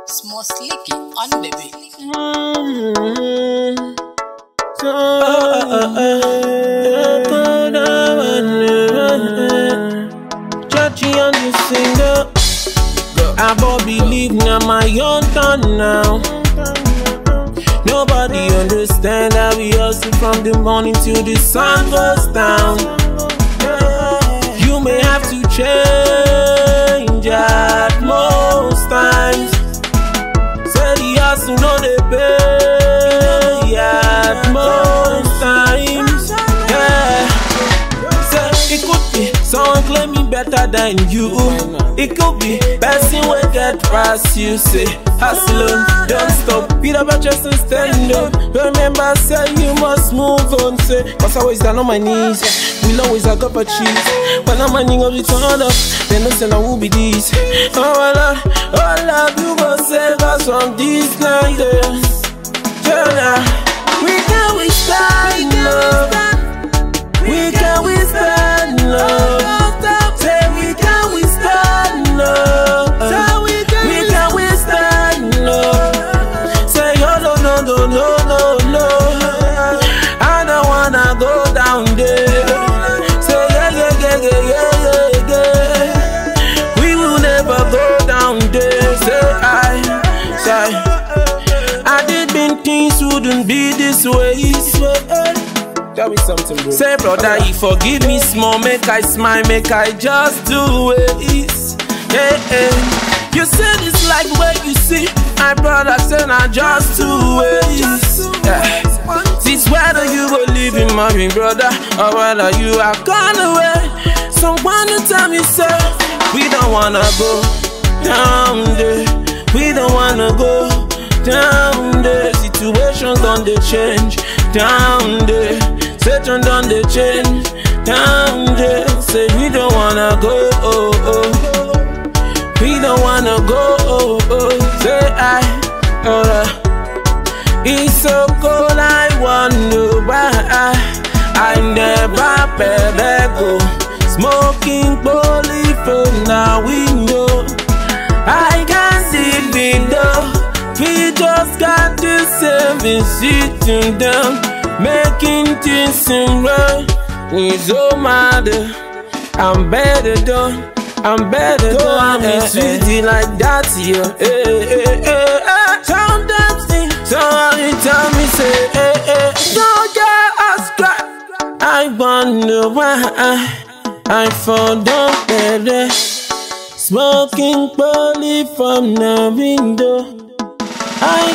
Small Slicky on the beat. Chachi on the singer. I believe now my own turn now. Nobody understand how we hustle from the morning till the sun goes down. You may have to change at most times. Say the hustle no dey pay at most times. Yeah. Say it could be someone claiming better than you. It could be person will get past you. Say hustle on, don't stop. Beat up your chest and stand up. Remember, say you must move on. Say, cause I always down on my knees. We'll always a cup of cheese. When I'm running up, it's on up. Then no say I will be this. Oh Lord, you go save us from this night. We can withstand love. We can withstand love. Say we can withstand love. We can withstand love. Say oh no no no no no no. I don't wanna go down there. Say yeah. We will never go down there. Say I did mean things wouldn't be this way. Tell me something, bro. Say brother, you forgive me small, make I smile, make I just do it. Hey, hey. You said it's like where you see my brother said I just do it. Yeah. This whether you believe in my brother or whether you are gone away. Someone to tell me say we don't wanna go down there. We don't wanna go down there. Situations don't they change down there. Satan done the change down there. Say we don't wanna go, oh, oh. We don't wanna go, oh, oh. Say it's so cold, I wonder why I never better go. Smoking poly from the window. I can't see window. We just got the same sitting down. Making things seem right. It's so mad. I'm better done. I'm better done. I'm sweetie like that, yeah. Sometimes somebody tell me say, don't get us cry. I wonder why I fall down better. Smoking poly from the window. I